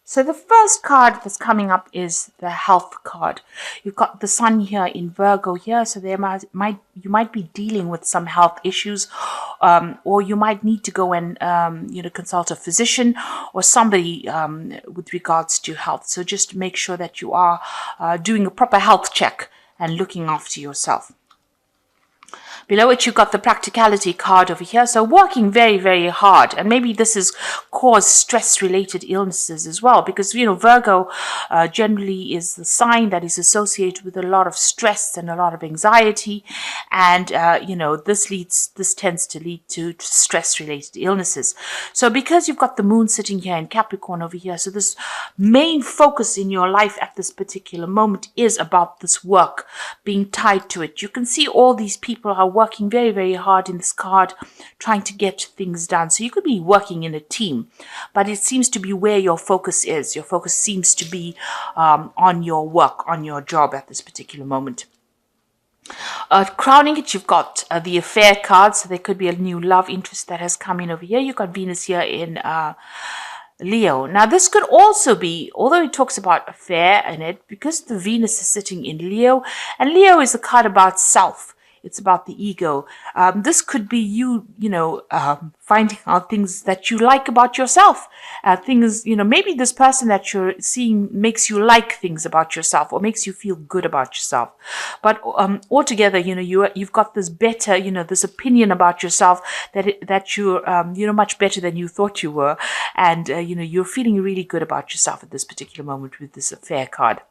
So the first card that's coming up is the health card. You've got the sun here in Virgo here, so you might be dealing with some health issues, or you might need to go and consult a physician or somebody with regards to health. So just make sure that you are doing a proper health check and looking after yourself. Below it, you've got the practicality card over here. So working very, very hard. And maybe this has caused stress-related illnesses as well. Because, Virgo generally is the sign that is associated with a lot of stress and a lot of anxiety. And, this tends to lead to stress-related illnesses. So because you've got the moon sitting here in Capricorn over here, so this main focus in your life at this particular moment is about this work being tied to it. You can see all these people are working very, very hard in this card, trying to get things done. So you could be working in a team, but it seems to be where your focus is. Your focus seems to be on your work, on your job at this particular moment. Crowning it, you've got the affair card. So there could be a new love interest that has come in over here. You've got Venus here in Leo. Now, this could also be, although it talks about affair in it, because the Venus is sitting in Leo, and Leo is a card about self. It's about the ego. This could be you, finding out things that you like about yourself. Maybe this person that you're seeing makes you like things about yourself or makes you feel good about yourself. But altogether, you've got this better, this opinion about yourself that you're, much better than you thought you were. And, you're feeling really good about yourself at this particular moment with this affair card.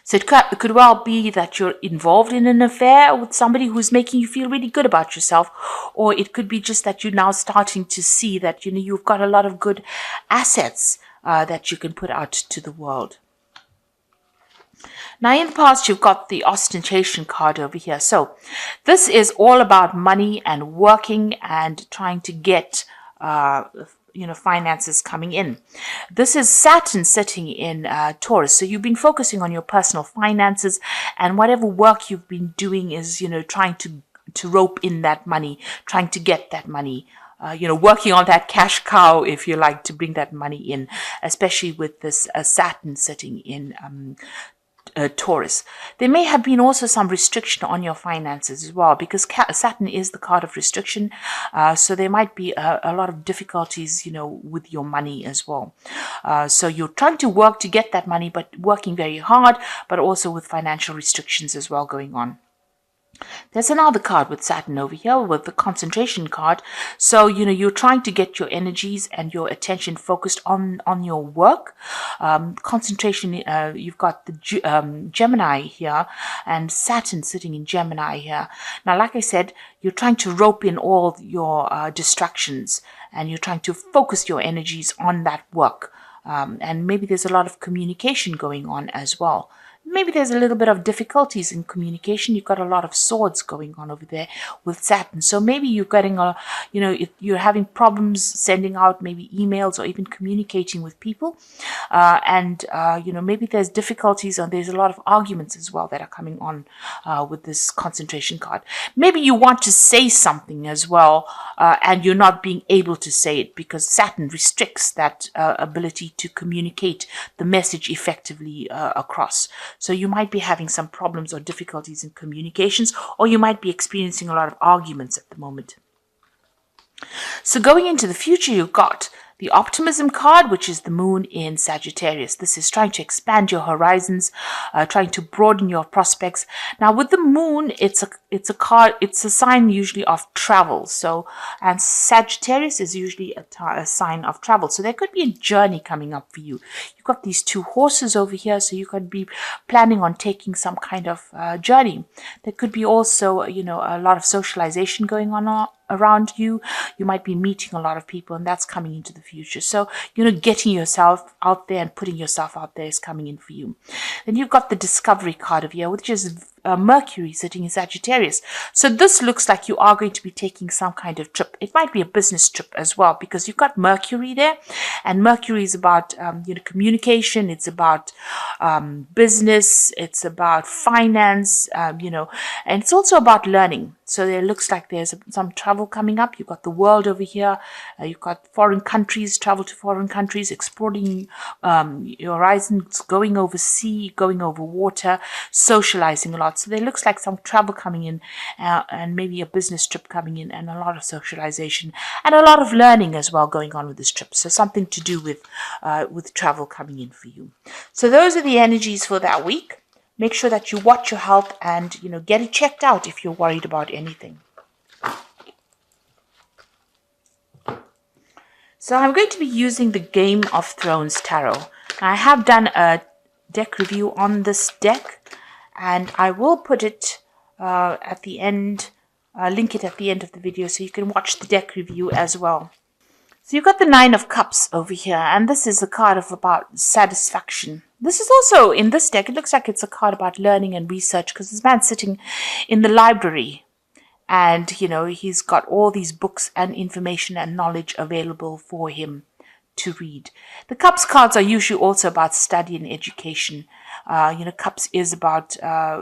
So it could well be that you're involved in an affair with somebody who's making you feel really good about yourself. Or it could be just that you're now starting to see that, you've got a lot of good assets that you can put out to the world. Now, in the past, you've got the ostentation card over here. So this is all about money and working and trying to get finances coming in. This is Saturn sitting in Taurus. So you've been focusing on your personal finances, and whatever work you've been doing is, trying to rope in that money, trying to get that money, working on that cash cow, if you like, to bring that money in, especially with this Saturn sitting in Taurus. There may have been also some restriction on your finances as well, because Saturn is the card of restriction. So there might be a lot of difficulties, with your money as well. So you're trying to work to get that money, but working very hard, but also with financial restrictions as well going on. There's another card with Saturn over here with the concentration card. So, you're trying to get your energies and your attention focused on your work. Concentration, you've got the Gemini here and Saturn sitting in Gemini here. Now, like I said, you're trying to rope in all your distractions, and you're trying to focus your energies on that work. And maybe there's a lot of communication going on as well. Maybe there's a little bit of difficulties in communication. You've got a lot of swords going on over there with Saturn. So maybe you're getting if you're having problems sending out maybe emails or even communicating with people. Maybe there's difficulties and there's a lot of arguments as well that are coming on with this concentration card. Maybe you want to say something as well, and you're not being able to say it because Saturn restricts that ability to communicate the message effectively across. So you might be having some problems or difficulties in communications, or you might be experiencing a lot of arguments at the moment. So going into the future, you've got the optimism card, which is the moon in Sagittarius. This is trying to expand your horizons, trying to broaden your prospects. Now, with the moon, it's a sign usually of travel. So, and Sagittarius is usually a sign of travel. So there could be a journey coming up for you. You've got these two horses over here, so you could be planning on taking some kind of journey. There could be also, a lot of socialization going on around you. You might be meeting a lot of people, and that's coming into the future. So, getting yourself out there and putting yourself out there is coming in for you. Then you've got the discovery card of here, which is Mercury sitting in Sagittarius. So this looks like you are going to be taking some kind of trip. It might be a business trip as well, because you've got Mercury there, and Mercury is about communication. It's about business. It's about finance. And it's also about learning. So it looks like there's some travel coming up. You've got the world over here. You've got foreign countries, travel to foreign countries, exploring your horizons, going over sea, going over water, socializing a lot. So there looks like some travel coming in, and maybe a business trip coming in, and a lot of socialization and a lot of learning as well going on with this trip. So something to do with travel coming in for you. So those are the energies for that week. Make sure that you watch your health and, get it checked out if you're worried about anything. So I'm going to be using the Game of Thrones Tarot. I have done a deck review on this deck, and I will put it at the end, link it at the end of the video so you can watch the deck review as well. So you've got the Nine of Cups over here, and this is a card of about satisfaction. This is also, in this deck, it looks like it's a card about learning and research, because this man's sitting in the library, and, he's got all these books and information and knowledge available for him to read. The Cups cards are usually also about study and education. Cups is about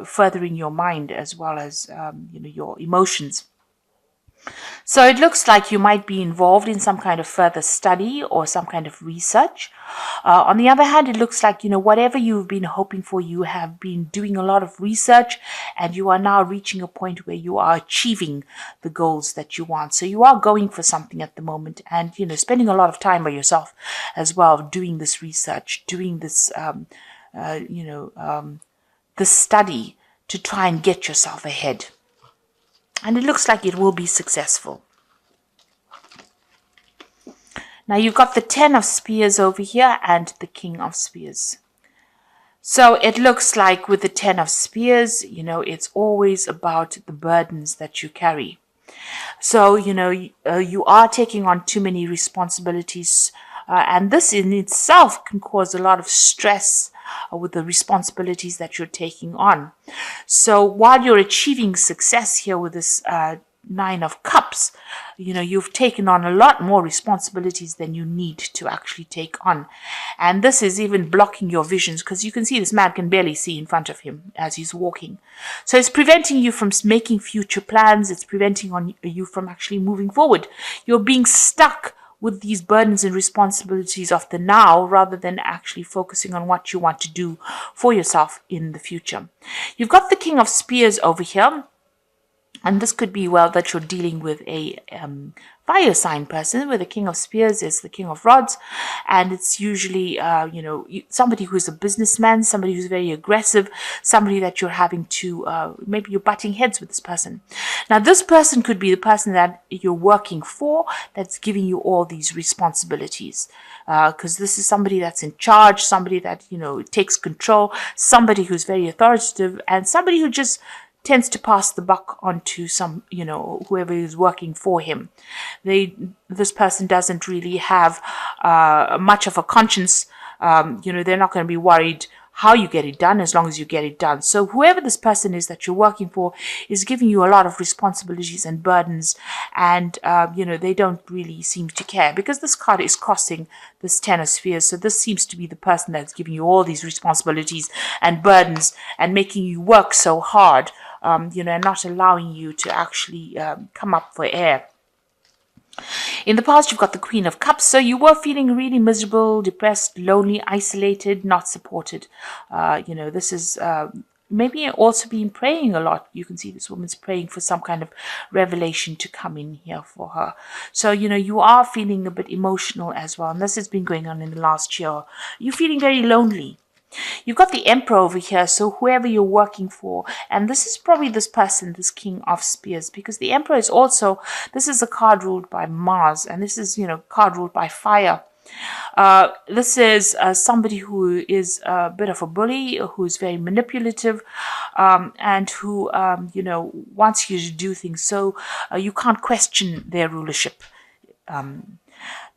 furthering your mind as well as, your emotions. So it looks like you might be involved in some kind of further study or some kind of research. On the other hand, it looks like, whatever you've been hoping for, you have been doing a lot of research, and you are now reaching a point where you are achieving the goals that you want. So you are going for something at the moment, and, spending a lot of time by yourself as well, doing this research, doing this, this study to try and get yourself ahead. And it looks like it will be successful. Now you've got the Ten of Spears over here and the King of Spears. So it looks like with the Ten of Spears, it's always about the burdens that you carry. So, you are taking on too many responsibilities, and this in itself can cause a lot of stress with the responsibilities that you're taking on. So while you're achieving success here with this Nine of Cups, you've taken on a lot more responsibilities than you need to actually take on. And this is even blocking your visions, because you can see this man can barely see in front of him as he's walking. So it's preventing you from making future plans. It's preventing you from actually moving forward. You're being stuck with these burdens and responsibilities of the now, rather than actually focusing on what you want to do for yourself in the future. You've got the King of Spears over here, and this could be, well, that you're dealing with a fire sign person, where the King of Spears is the King of Rods, and it's usually, somebody who's a businessman, somebody who's very aggressive, somebody that you're having to, maybe you're butting heads with this person. Now, this person could be the person that you're working for, that's giving you all these responsibilities, because this is somebody that's in charge, somebody that, takes control, somebody who's very authoritative, and somebody who just tends to pass the buck on to some, whoever is working for him. This person doesn't really have much of a conscience. They're not going to be worried how you get it done, as long as you get it done. So whoever this person is that you're working for is giving you a lot of responsibilities and burdens, and they don't really seem to care, because this card is crossing this Ten of Spears. So this seems to be the person that's giving you all these responsibilities and burdens and making you work so hard, and not allowing you to actually come up for air. In the past, you've got the Queen of Cups, so you were feeling really miserable, depressed, lonely, isolated, not supported. This is maybe also been praying a lot. You can see this woman's praying for some kind of revelation to come in here for her. So, you are feeling a bit emotional as well, and this has been going on in the last year. You're feeling very lonely. You've got the Emperor over here, so whoever you're working for, and this is probably this person, this King of Spears, because the Emperor is also, this is a card ruled by Mars, and this is, card ruled by fire. This is somebody who is a bit of a bully, who is very manipulative, and who, wants you to do things, so you can't question their rulership.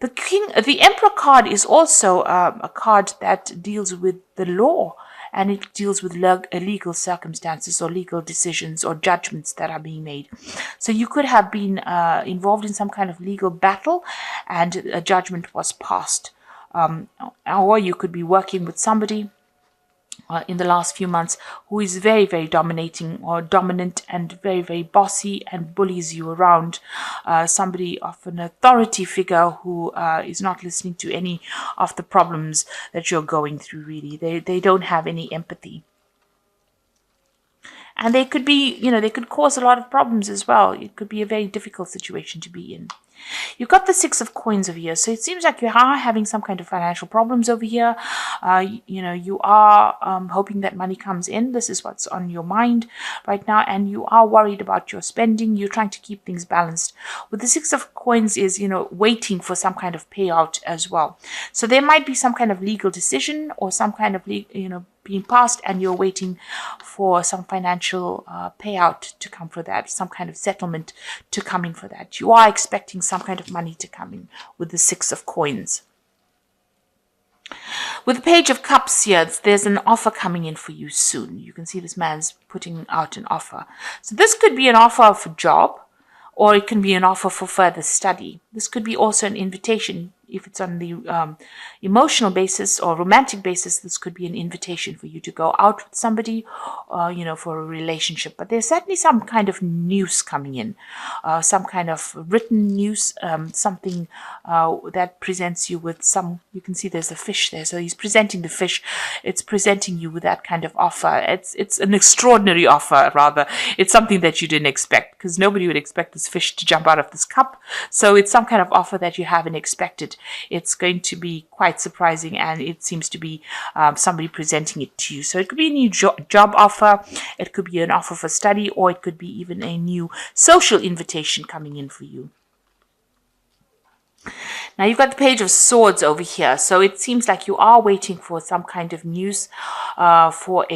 The Emperor card is also a card that deals with the law and it deals with legal circumstances or legal decisions or judgments that are being made. So you could have been involved in some kind of legal battle and a judgment was passed. Or you could be working with somebody in the last few months who is very, very dominating or dominant and very, very bossy and bullies you around. Somebody of an authority figure who is not listening to any of the problems that you're going through, really. They don't have any empathy. And they could be, they could cause a lot of problems as well. It could be a very difficult situation to be in. You've got the Six of Coins over here. So it seems like you are having some kind of financial problems over here. You are hoping that money comes in. This is what's on your mind right now. And you are worried about your spending. You're trying to keep things balanced. With the Six of Coins is, waiting for some kind of payout as well. So there might be some kind of legal decision or some kind of, being passed, and you're waiting for some financial payout to come for that, some kind of settlement to come in for that. You are expecting some kind of money to come in with the Six of Coins. With the Page of Cups here, there's an offer coming in for you soon. You can see this man's putting out an offer. So this could be an offer of a job, or it can be an offer for further study. This could be also an invitation. If it's on the emotional basis or romantic basis, this could be an invitation for you to go out with somebody, for a relationship. But there's certainly some kind of news coming in, some kind of written news, something that presents you with you can see there's a fish there. So he's presenting the fish. It's presenting you with that kind of offer. It's an extraordinary offer, rather. It's something that you didn't expect, because nobody would expect this fish to jump out of this cup. So it's some kind of offer that you haven't expected. It's going to be quite surprising, and it seems to be somebody presenting it to you. So it could be a new job offer, it could be an offer for study, or it could be even a new social invitation coming in for you. Now you've got the Page of Swords over here. So it seems like you are waiting for some kind of news, for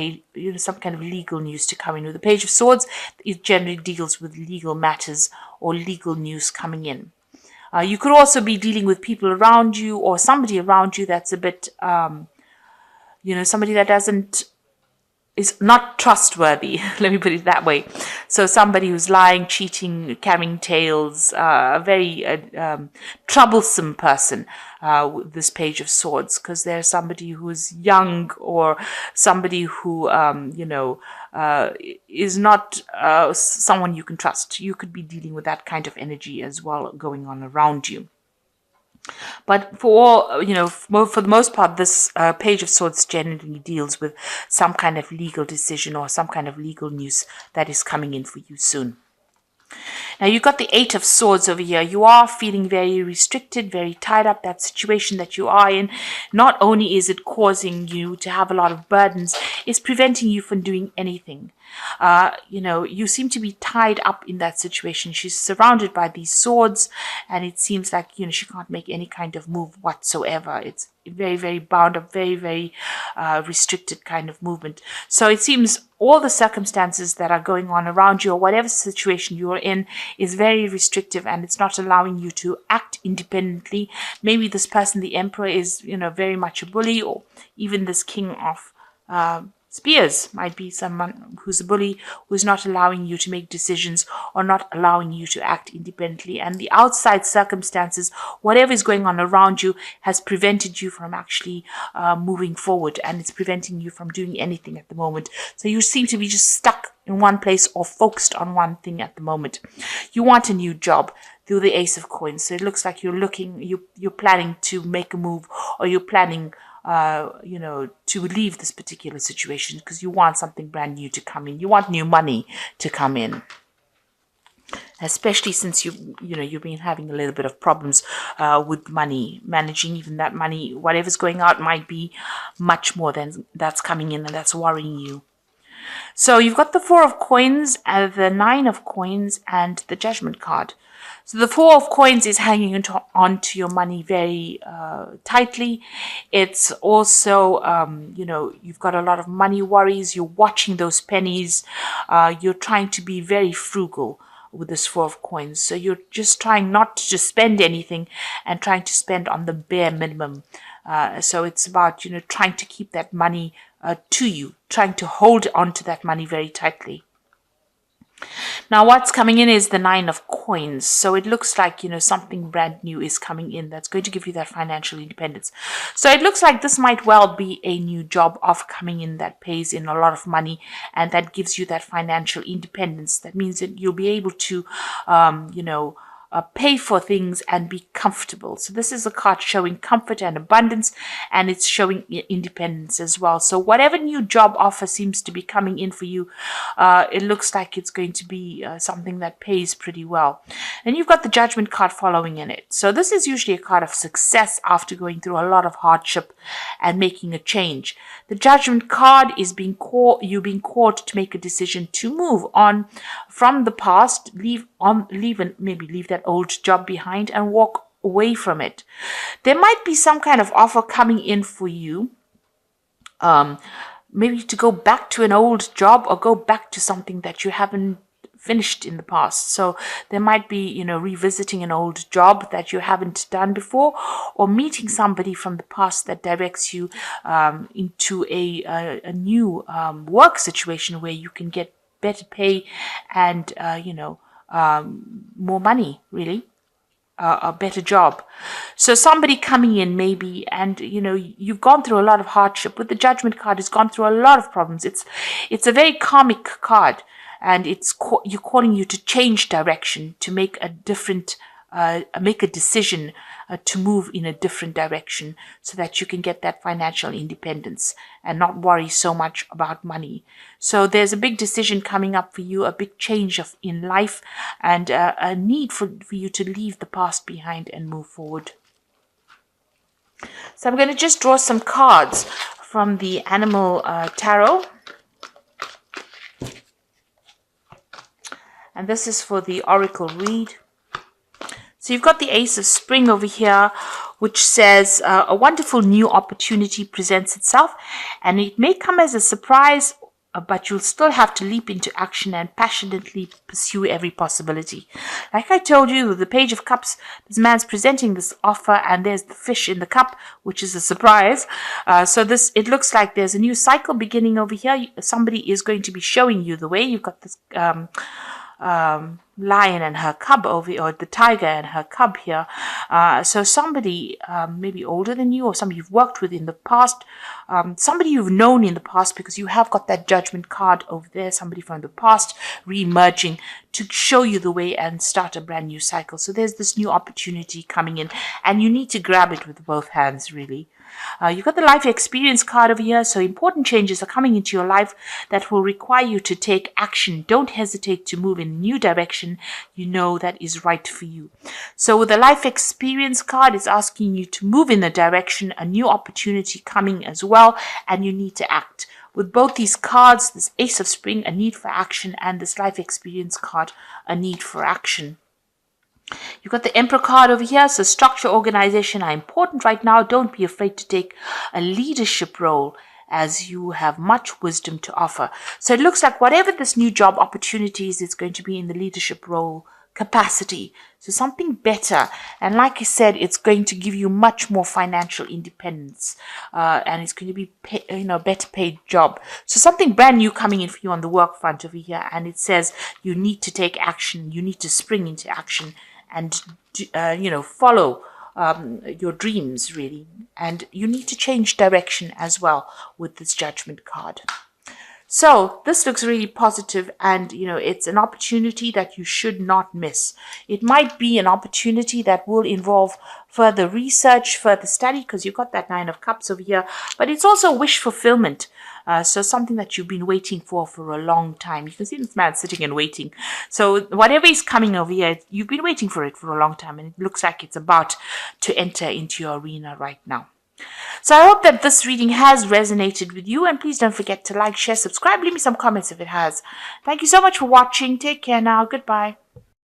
some kind of legal news to come in. With the Page of Swords, it generally deals with legal matters or legal news coming in. You could also be dealing with people around you or somebody around you that's a bit, somebody that is not trustworthy. Let me put it that way. So somebody who's lying, cheating, carrying tales, a very troublesome person with this Page of Swords, because there's somebody who's young or somebody who, is not someone you can trust. You could be dealing with that kind of energy as well going on around you. But for the most part, this Page of Swords generally deals with some kind of legal decision or some kind of legal news that is coming in for you soon. Now you've got the Eight of Swords over here. You are feeling very restricted, very tied up. That situation that you are in, not only is it causing you to have a lot of burdens, it's preventing you from doing anything. You seem to be tied up in that situation. She's surrounded by these swords, and it seems like, she can't make any kind of move whatsoever. It's very, very bound up, very, very restricted kind of movement. So it seems all the circumstances that are going on around you or whatever situation you are in is very restrictive, and it's not allowing you to act independently. Maybe this person, the Emperor, is, very much a bully, or even this King of Spears might be someone who's a bully, who's not allowing you to make decisions or not allowing you to act independently. And the outside circumstances, whatever is going on around you, has prevented you from actually moving forward, and it's preventing you from doing anything at the moment. So you seem to be just stuck in one place or focused on one thing at the moment. You want a new job through the Ace of Coins. So it looks like you're planning to make a move, or you're planning to leave this particular situation because you want something brand new to come in. You want new money to come in, especially since you've been having a little bit of problems with money, managing even that money. Whatever's going out might be much more than that's coming in, and that's worrying you. So you've got the Four of Coins, the Nine of Coins, and the Judgment card. So the Four of Coins is hanging onto your money very tightly. It's also, you've got a lot of money worries. You're watching those pennies. You're trying to be very frugal with this Four of Coins. So you're just trying not to just spend anything and trying to spend on the bare minimum. So it's about, trying to keep that money to you, trying to hold on to that money very tightly. Now what's coming in is the 9 of coins. So it looks like, something brand new is coming in that's going to give you that financial independence. So it looks like this might well be a new job offer coming in that pays in a lot of money and that gives you that financial independence. That means that you'll be able to, pay for things and be comfortable. So this is a card showing comfort and abundance, and it's showing independence as well. So whatever new job offer seems to be coming in for you, it looks like it's going to be something that pays pretty well. And you've got the Judgment card following in it. So this is usually a card of success after going through a lot of hardship and making a change. The Judgment card is you're being called to make a decision to move on from the past, leave that old job behind and walk away from it. There might be some kind of offer coming in for you, maybe to go back to an old job or go back to something that you haven't finished in the past. So there might be, revisiting an old job that you haven't done before, or meeting somebody from the past that directs you into a new work situation where you can get better pay and more money, really, a better job. So somebody coming in maybe, and you've gone through a lot of hardship. With the Judgment card, it's gone through a lot of problems. It's a very karmic card, and you're calling you to change direction, to make a different make a decision to move in a different direction so that you can get that financial independence and not worry so much about money. So there's a big decision coming up for you, a big change in life, and a need for you to leave the past behind and move forward. So I'm going to just draw some cards from the Animal Tarot. And this is for the Oracle read. So you've got the Ace of Spring over here, which says a wonderful new opportunity presents itself, and it may come as a surprise, but you'll still have to leap into action and passionately pursue every possibility. Like I told you, with the Page of Cups, this man's presenting this offer, and there's the fish in the cup, which is a surprise. So it looks like there's a new cycle beginning over here. Somebody is going to be showing you the way. You've got this lion and her cub over here, or the tiger and her cub here. So somebody maybe older than you, or somebody you've worked with in the past, somebody you've known in the past, because you have got that Judgment card over there, somebody from the past re-emerging to show you the way and start a brand new cycle. So there's this new opportunity coming in, and you need to grab it with both hands, really. You've got the Life Experience card over here, so important changes are coming into your life that will require you to take action. Don't hesitate to move in a new direction that is right for you. So with the Life Experience card, it's asking you to move in a direction, a new opportunity coming as well, and you need to act. With both these cards, this Ace of Spring, a need for action, and this Life Experience card, a need for action. You've got the Emperor card over here. So structure, organization are important right now. Don't be afraid to take a leadership role, as you have much wisdom to offer. So it looks like whatever this new job opportunity is, it's going to be in the leadership role capacity. So something better. And like I said, it's going to give you much more financial independence. And it's going to be better paid job. So something brand new coming in for you on the work front over here. And it says you need to take action. You need to spring into action and, follow your dreams, really. And you need to change direction as well with this Judgment card. So this looks really positive, and it's an opportunity that you should not miss. It might be an opportunity that will involve further research, further study, because you've got that 9 of Cups over here, but it's also wish fulfillment. So something that you've been waiting for a long time. You can see this man sitting and waiting. So whatever is coming over here, you've been waiting for it for a long time, and it looks like it's about to enter into your arena right now. So I hope that this reading has resonated with you, and please don't forget to like, share, subscribe, leave me some comments if it has. Thank you so much for watching. Take care now. Goodbye.